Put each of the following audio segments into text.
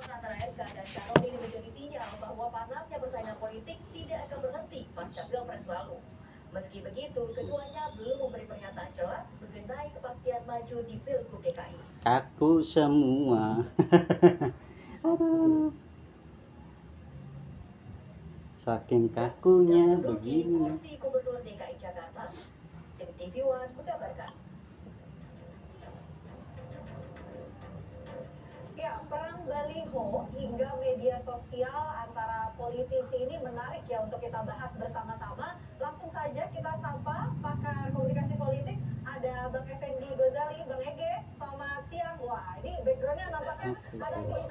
Antara MK dan Carol ini menjadi sinyal bahwa panasnya persaingan politik tidak akan berhenti pasca Pilpres lalu. Meski begitu, keduanya belum memberi pernyataan jelas mengenai kepastian maju di Pilgub DKI. Kaku semua. Aduh. Saking kakunya begini. Kursi Gubernur DKI Jakarta, tim TV One mengabarkan. Ya, perang baliho hingga media sosial antara politisi ini menarik ya untuk kita bahas bersama-sama. Langsung saja kita sapa pakar komunikasi politik, ada Bang Effendi Ghazali, Bang Ege. Selamat siang. Wah, ini backgroundnya nampaknya ada suatu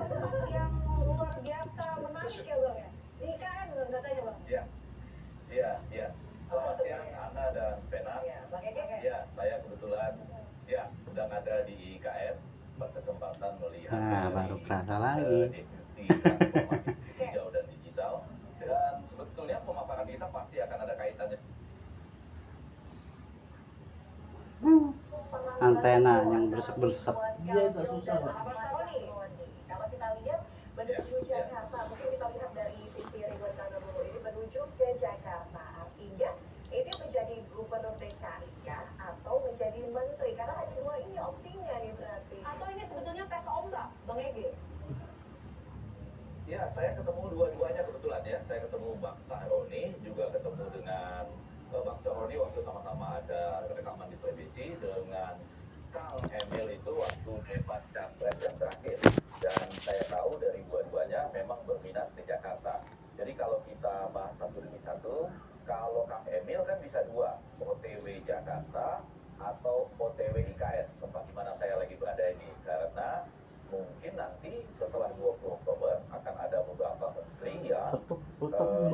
tempat yang luar biasa menarik ya Bang ya. Ini kan katanya Bang. Iya. Selamat siang Ana dan Pena. Ya, Bang Ege. Ya, saya kebetulan sedang ada di IKN, berkesempatan melihat baru kerasa lagi. Deputi Transformasi Hijau dan Digital, dan sebetulnya pemaparan kita pasti akan ada kaitannya. Antena yang bersek-bersek. Iya, itu susah Pak. Kalau kita lihat menuju Jakarta, mungkin kita lihat dari sisi Ridwan Kamil dulu ini menuju ke Jakarta, artinya ini menjadi gubernur DKI ya, atau menjadi menteri, karena ada dua ini opsinya nih berarti. Atau ini sebetulnya tes ombak, Bang Ege? Ya, saya ketemu dua-duanya kebetulan ya. Saya ketemu Bang Sahroni, juga ketemu dengan Bang Sahroni waktu sama-sama ada rekaman di televisi, dengan Kang Emil itu waktu debat capres yang terakhir. Dan saya tahu dari dua-duanya memang berminat di Jakarta. Jadi kalau kita bahas satu demi satu, kalau Kang Emil kan bisa dua, OTW Jakarta atau OTW IKN, tempat di mana saya lagi berada ini. Karena mungkin nanti setelah 20 Oktober akan ada beberapa menteri yang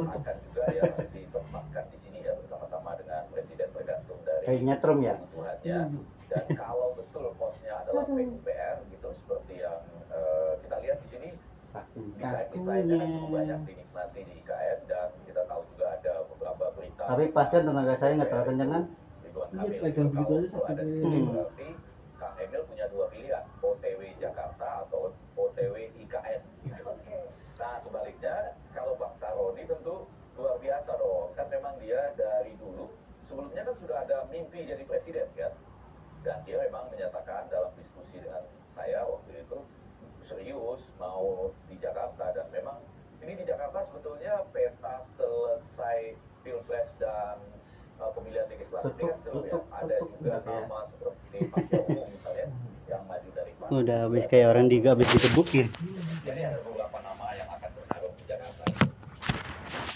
akan juga yang ditempatkan di sini ya bersama-sama dengan presiden, tergantung dari nyetrum ya. kebutuhannya. Dan kalau betul posnya adalah PUPR gitu, seperti yang kita lihat di sini, Saking desain-desainnya kakunya. cukup banyak dinikmati di IKN, dan kita tahu juga ada beberapa berita. Tapi pasien tenaga saya nggak terlalu kenceng kan? Ridwan Kamil itu kalau ada di sini berarti Kang Emil punya dua pilihan, OTW Jakarta atau OTW IKN gitu. Nah sebaliknya kalau Bang Saroni tentu luar biasa dong, kan memang dia dari dulu sebelumnya kan sudah ada mimpi jadi presiden kan, dan dia memang menyatakan dalam diskusi dengan saya waktu itu serius mau di Jakarta. Dan memang ini di Jakarta sebetulnya peta selesai Pilpres dan pemilihan legislatif ini kan seru ya. Ada juga nama seperti Pak Jokowi misalnya yang maju dari Pak. Udah habis kayak orang habis dikebukin. Jadi ada beberapa nama yang akan bertarung di Jakarta.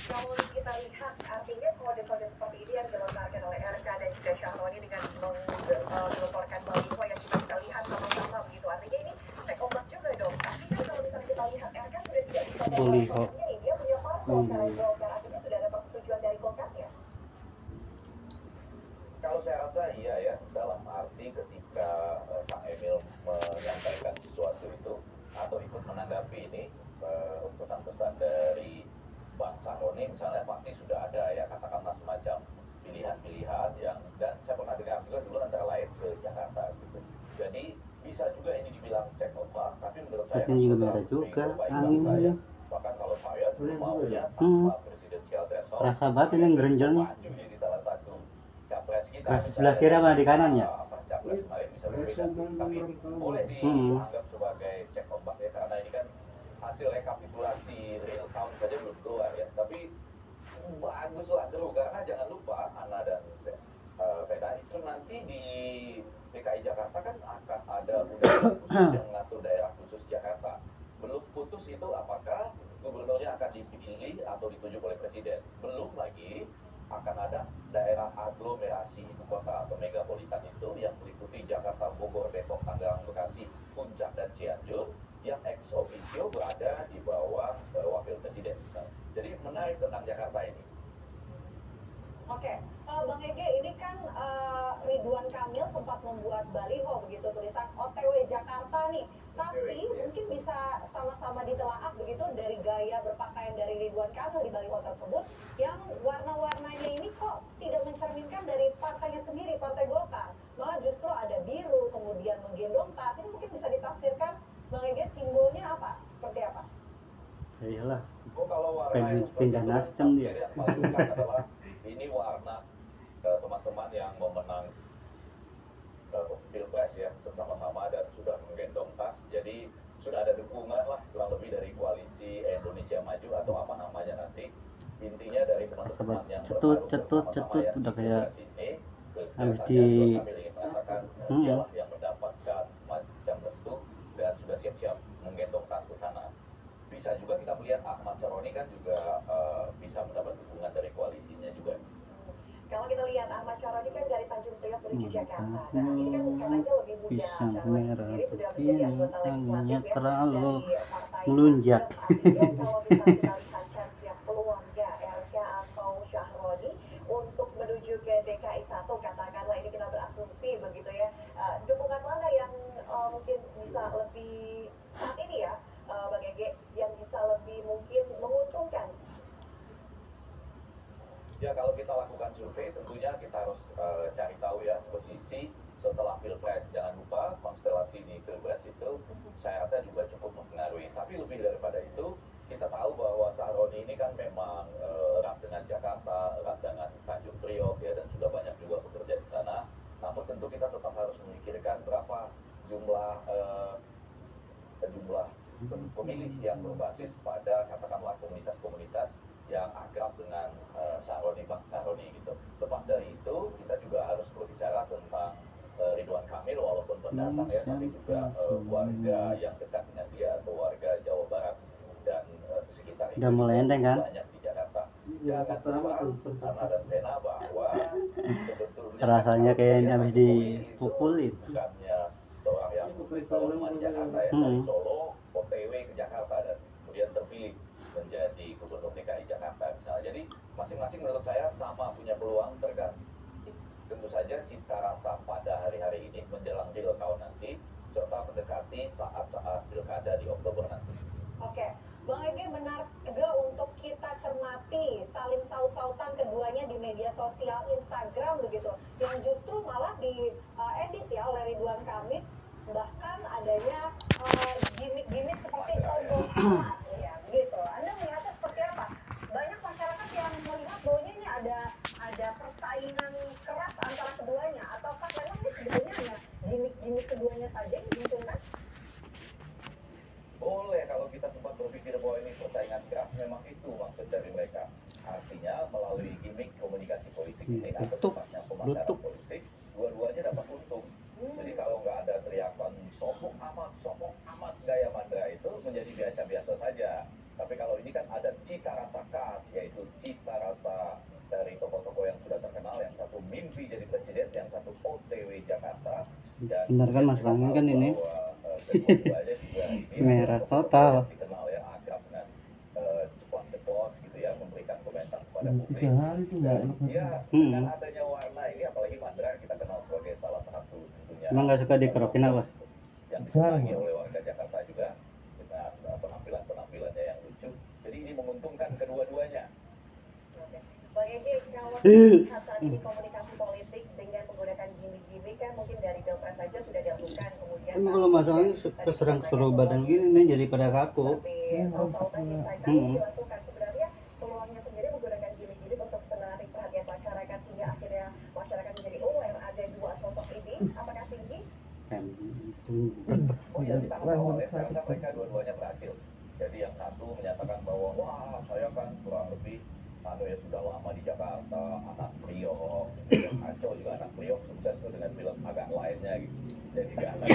Kalau kita lihat artinya kode-kode seperti ini yang dilontarkan oleh RK dan juga Syahroni dengan melaporkan baliho yang kita bisa lihat sama-sama begitu, artinya ini cek ombak juga dong. Tapi kan kalau misalnya kita lihat RK sudah tidak bisa Baliho. dia punya parpol secara Golkar, artinya sudah ada persetujuan dari Golkar ya. Kalau saya rasa iya ya, dalam arti ketika Kang Emil menyampaikan sesuatu itu atau ikut menanggapi ini pesan-pesan dari Bang Saroni misalnya, pasti sudah ada ya katakanlah semacam pilihan-pilihan yang, dan saya pernah dengar juga dulu antara lain ke Jakarta gitu. Jadi bisa juga ini dibilang cek ombak, tapi menurut saya Ini juga merah juga anginnya. bahkan kalau saya dulu maunya tanpa presidensial threshold, Rasa banget ini gerenjelnya. maju jadi salah satu capres kita. Rasa sebelah kiri sama di kanan ya? Capres kemarin bisa berbeda, tapi boleh dianggap sebagai cek ombak ya, karena ini kan hasil rekapitulasi real count saja belum keluar ya. Tapi bagus lah, seru, karena jangan lupa Ana dan Veda itu nanti di DKI Jakarta kan akan ada undang-undang khusus yang mengatur daerah khusus Jakarta. Belum putus itu apakah gubernurnya akan dipilih atau ditunjuk oleh presiden. Belum lagi akan ada daerah aglomerasi ibu kota atau megapolitan itu yang meliputi Jakarta, Bogor, Depok, Tangerang, Bekasi, Puncak, dan Cianjur yang ex officio berada di bawah wakil presiden misalnya. Jadi menarik tentang Jakarta ini. Oke, Bang Ege, ini kan Ridwan Kamil sempat membuat baliho begitu tulisan OTW Jakarta nih. Tapi mungkin bisa sama-sama ditelaah begitu dari gaya berpakaian dari Ridwan Kamil di baliho tersebut yang warna-warnanya ini kok tidak mencerminkan dari partainya sendiri, Partai Golkar. Malah justru ada biru, kemudian menggendong tas. Ini mungkin bisa ditafsirkan, Bang Ege, simbolnya apa? pengen pindah Nasdem dia. Yang paling dekat adalah ini warna teman-teman yang memenang pilpres ya bersama-sama dan sudah menggendong tas. Jadi sudah ada dukungan lah kurang lebih dari koalisi Indonesia Maju atau apa namanya nanti. Intinya dari teman-teman yang cetut udah kayak habis di dialah yang mendapatkan semacam restu dan sudah siap-siap menggendong tas ke sana. Bisa juga kita melihat Ahmad Syaroni kan juga bisa mendapat dukungan dari koalisinya juga. Kalau kita lihat Ahmad Syaroni kan dari Tanjung Priok menuju Jakarta. Nah, ini kan katanya lebih muda. pisang Syaroni merah sendiri sudah menjadi anggota anginnya legislatif ya terlalu dari Partai melunjak. Nasdem. Artinya kalau misalnya kita lihat chance yang peluang ya RK atau Syahroni untuk menuju ke DKI 1, katakanlah ini kita berasumsi begitu ya. Dukungan mana yang mungkin bisa lebih saat ini ya, Bang Ege, yang bisa lebih mungkin menguntungkan? Ya kalau kita lakukan survei tentunya kita harus cari tahu ya posisi setelah pilpres. Jangan lupa konstelasi di pilpres itu saya rasa juga cukup mempengaruhi. Tapi lebih daripada itu kita tahu bahwa Syaroni ini kan memang erat dengan Jakarta, erat dengan Tanjung Priok ya, dan sudah banyak juga bekerja di sana. Namun tentu kita tetap harus memikirkan berapa jumlah pemilih yang berbasis pada katakanlah komunitas-komunitas yang akrab dengan Bang Syaroni gitu. Lepas dari itu kita juga harus berbicara tentang Ridwan Kamil walaupun pendatang ya, tapi juga warga yang dekat dengan dia atau warga Jawa Barat dan sekitar itu Udah mulai enteng kan? banyak di Jakarta. Jangan lupa karena dan pena bahwa sebetulnya Rasanya kayak habis dipukulin. bukannya seorang yang lama di Jakarta ya, dari Solo OTW ke Jakarta dan kemudian terpilih menjadi gubernur DKI Jakarta misalnya. Jadi masing-masing menurut saya sama punya peluang, tergantung tentu saja cita rasa pada hari-hari ini menjelang real count nanti serta mendekati saat-saat pilkada di Oktober nanti. Oke, Bang Ege, benar juga untuk kita cermati saling saut-sautan keduanya di media sosial Instagram begitu, yang justru malah di edit ya oleh Ridwan Kamil, bahkan adanya gimmick-gimmick seperti logo ya begitu. Anda melihatnya seperti apa? Banyak masyarakat yang melihat bahwa ini ada persaingan keras antara keduanya, ataukah memang ini sebenarnya hanya gimmick-gimmick keduanya saja yang diuntungkan? Boleh kalau kita sempat berpikir bahwa ini persaingan keras, memang itu maksud dari mereka. Artinya melalui gimmick komunikasi politik ini atau tepatnya pemasaran politik, dua-duanya dapat untung. Jadi kalau nggak ada teriakan sokong amat gaya Mandra itu menjadi biasa-biasa saja. Tapi kalau ini kan ada cita rasa khas, yaitu cita rasa dari tokoh-tokoh yang sudah terkenal, yang satu mimpi jadi presiden, yang satu OTW Jakarta. Dan benar kan masuk angin kan ini? Merah total. Dikenal ya, akrab dengan ceplos-ceplos gitu ya, memberikan komentar kepada publik. 3 hari itu nggak enak. Ya, dengan adanya warna ini, apalagi Mandra kita kenal sebagai salah satu tentunya. Emang nggak suka dikerokin apa? Yang disenangi oleh warga Jakarta juga dengan penampilan-penampilannya yang lucu. Jadi ini menguntungkan kedua-duanya. Bang Ege, kalau lihat saat ini komunikasi politik dengan menggunakan gimmick-gimmick kan mungkin dari Pilpres saja sudah dilakukan, kemudian Emang kalau masuk angin keserang seluruh badan gini nih jadi pada kaku. tapi saut-sautan yang saya kali dilakukan, sebenarnya peluangnya sendiri menggunakan gimmick-gimmick untuk menarik perhatian masyarakat hingga akhirnya masyarakat menjadi aware ada dua sosok ini, apakah tinggi? Oh ya, di tahap awal ya, saya rasa mereka dua-duanya berhasil. Jadi yang satu menyatakan bahwa wah saya kan kurang lebih ya sudah lama di Jakarta, anak Priok, yang Aco juga anak Priok, sukses tuh dengan film agak lainnya gitu. Jadi gak anak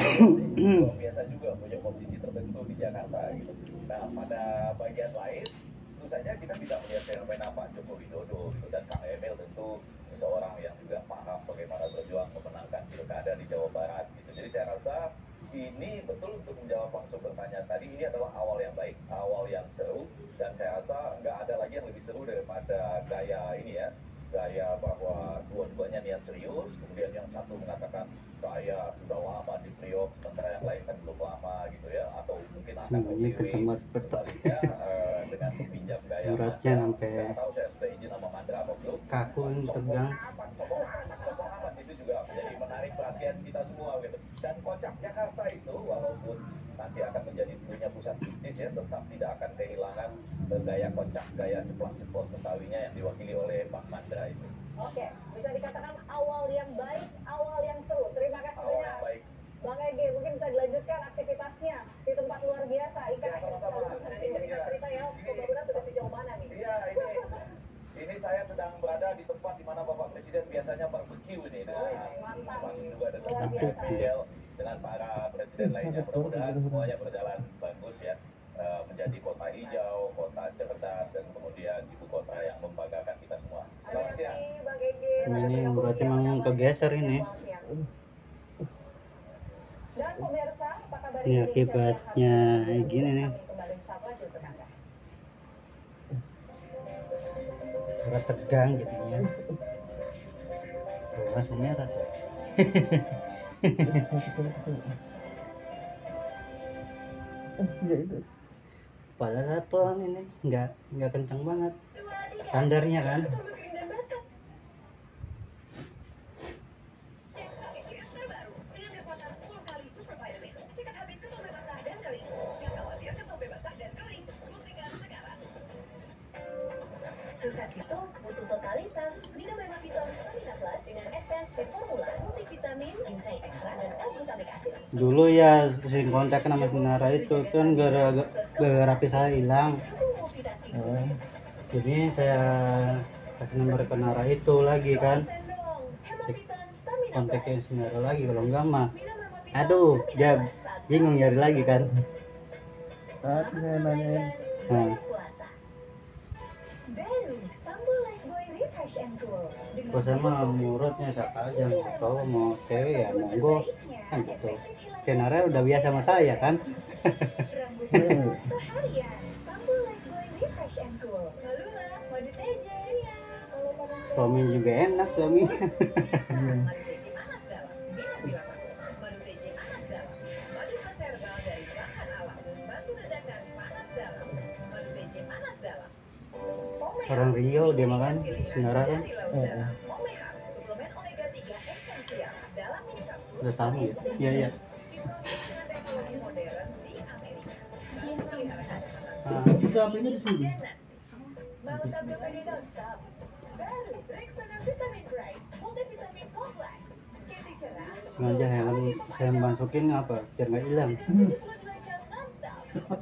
Priok biasa juga punya posisi tertentu di Jakarta gitu. Nah pada bagian lain tentu saja kita bisa melihat fenomena Pak Joko Widodo gitu, dan Kang Emil tentu seseorang yang juga paham bagaimana berjuang memenangkan pilkada di Jawa Barat gitu. Jadi saya rasa ini betul untuk menjawab langsung pertanyaan tadi, ini adalah awal yang baik, awal yang seru, dan saya rasa nggak ada lagi yang lebih seru daripada gaya ini ya, gaya bahwa dua-duanya niat serius, kemudian yang satu mengatakan saya sudah lama di Priok, sementara yang lain kan belum lama gitu ya, atau mungkin akan sebaliknya dengan meminjam gaya uratnya sampai nggak tahu saya sudah izin sama Mandra apa belum, kaku tegang. Sokong amat itu juga menjadi menarik perhatian kita semua gitu. Dan kocak Jakarta itu walaupun nanti akan menjadi punya pusat bisnis ya, tetap tidak akan kehilangan gaya kocak, gaya ceplos-ceplos Betawinya yang diwakili oleh Pak Mandra itu. Oke, bisa dikatakan awal yang baik, awal yang seru. Terima kasih Awal yang banyak. baik. Bang Ege, mungkin bisa dilanjutkan aktivitasnya di tempat luar biasa. Ikan Ya, akhirnya sama-sama. nanti cerita-cerita ya, pembangunan sudah sejauh mana nih? Iya, ini saya sedang berada di tempat di mana Bapak Presiden biasanya barbecue ini. Mantap. Masuk juga dengan Luar Pak biasa. Fidel, dengan para presiden lainnya. Mudah-mudahan semuanya berjalan bagus ya. Menjadi kota hijau, kota cerdas, dan kemudian ibu kota yang membanggakan kita semua. Selamat siang. Hati-hati, Bang Ege. Ini berarti memang kegeser ini. Dan pemirsa, apa kabar Ini Indonesia? akibatnya gini nih. Kami kembali saat lagi untuk Anda. Surat tegang jadinya. Tuh, langsung merah tuh. Padahal pelan ini nggak kencang banget. Standarnya kan. Sukses itu butuh totalitas. Minum Hemaviton Stamina Plus dengan Advanced Fit Formula, multivitamin, ginseng ekstra, dan L-glutamic acid. Dulu ya sering kontak sama Sinara itu kan gara-gara pisah hilang. Jadi saya kasih nomor ke Nara itu lagi kan. Kontaknya Sinara lagi, kalau enggak mah aduh dia bingung nyari lagi kan. Nah, kalau saya mah murutnya siapa aja, mau cowok mau cewek ya monggo kan gitu. Sinara udah biasa sama saya kan. Suami juga enak suaminya. Orang Rio dia makan Sinara kan. Udah tahu ya. Iya iya. Itu apanya di sini? Sengaja helm saya masukin apa biar nggak hilang. Cepat.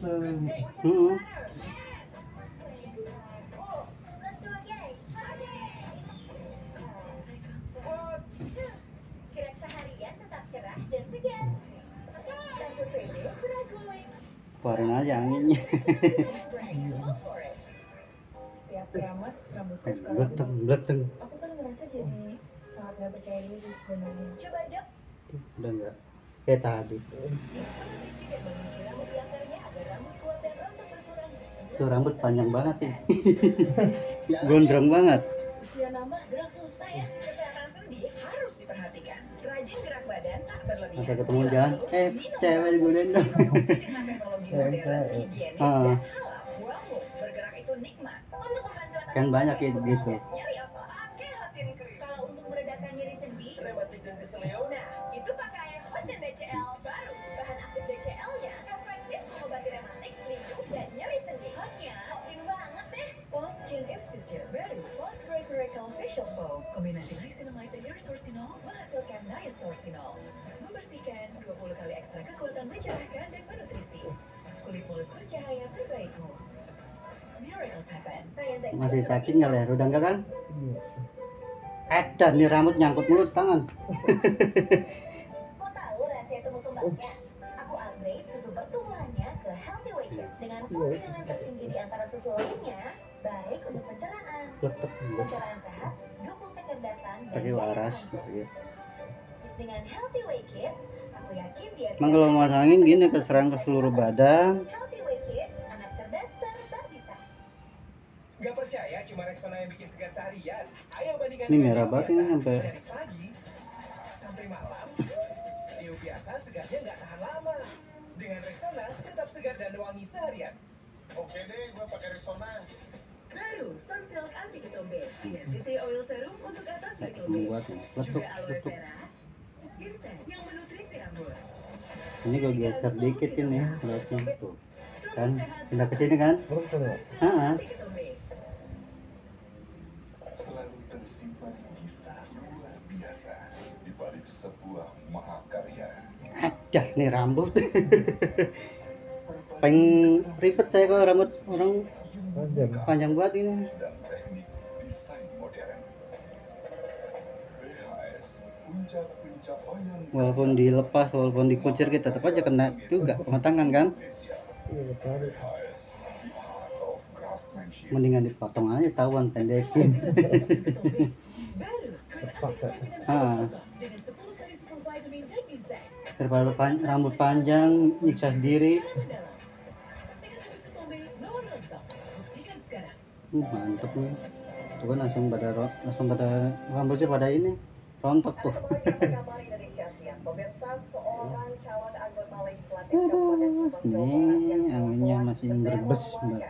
Keluarin aja anginnya. Setiap keramas rambutku sekarang Bleteng. aku kan ngerasa jadi sangat nggak percaya diri sebenarnya. Coba dok. Udah enggak kayak tadi. Tuh rambut panjang banget sih. Gondrong banget. Usia nambah gerak susah ya. Kesehatan sendi harus diperhatikan. Rajin gerak badan tak berlebihan. Masa ketemu jalan, cewek digodain dong. Dengan teknologi modern, higienis, Ah. dan halal, wellness bergerak itu nikmat. Untuk membantu anak Kan banyak ya gitu. nyeri otot, pakai Hotin Cream. Kalau untuk meredakan nyeri sendi, Rematik dan keselio. nah itu pakai Hotin DCL baru. Bahan aktif DCL-nya efektif mengobati rematik, lindung, dan nyeri sendi. Hotnya Hotin banget deh. Pulse Skin Institute baru, Pulse Great Miracle Facial Foam. Kombinasi niacinamide dan ursosinol menghasilkan niasorsinol. Membersihkan 20 kali ekstra kekuatan mencerahkan dan bernutrisi. Kulit mulus bercahaya terbaikmu. Miracles happen. Masih sakit nggak ya? Udah enggak kan? Ada nih rambut nyangkut mulu di tangan. Mau tahu rahasia tumbuh kembangnya? Aku upgrade susu pertumbuhannya ke Healthy Way Kids dengan kandungan tertinggi di antara susu lainnya, baik untuk pencernaan. Letek Pencernaan sehat, dukung kecerdasan dan pakai waras daya gitu ya. tahan. Dengan Healthy Way Kids, aku yakin dia Emang kalau mau angin gini keserang ke seluruh badan. Healthy Way Kids, anak cerdas serba bisa. Gak percaya cuma Rexona yang bikin segar seharian? Ayo bandingkan Ini dengan merah Rio banget biasa. ini sampai. Dari pagi sampai malam, Rio biasa segarnya nggak tahan lama. Dengan Rexona tetap segar dan wangi seharian. Oke deh, gue pakai Rexona. Baru Sunsilk Anti Ketombe dengan tea tree oil serum untuk atasi ketombe. Membuat letuk Juga aloe letuk. vera, ginseng yang menutrisi rambut. Ini gue geser dikit ini beratnya tuh. Kan pindah ke sini kan? Heeh. Selalu tersimpan kisah luar biasa di balik sebuah mahakarya. Aja nih rambut. Paling ribet saya kalau rambut orang panjang banget ini. Dan teknik desain modern. BHS, puncak pencapaian Walaupun dilepas, walaupun dikuncir kita tetap aja kena juga kematangan kan? Indonesia. BHS, the art of craftsmanship. Mendingan dipotong aja tahuan pendekin. Ah, daripada rambut panjang nyiksa sendiri. Mantep nih. Tuh kan langsung pada rambutnya pada ini rontok tuh. Nih anginnya masih berbes mbak.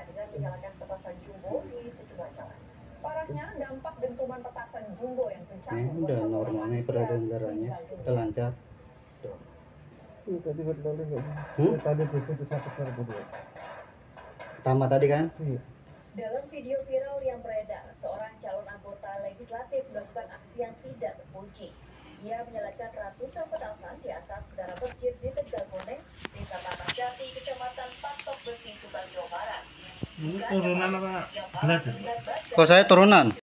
Parahnya dampak dentuman petasan jumbo yang kencang. Udah normal nih peredaran darahnya, udah lancar. Tuh. Tadi berlalu nggak? Tadi itu satu kedua. Pertama tadi kan? Dalam video viral yang beredar, seorang calon anggota legislatif melakukan aksi yang tidak terpuji. Ia menyalakan ratusan petasan di atas menara masjid di Tegalgoneng, Desa Tamanjati, Kecamatan Patok Besi, Subang, Jawa Barat. Ini turunan apa? Belajar. Kok saya turunan?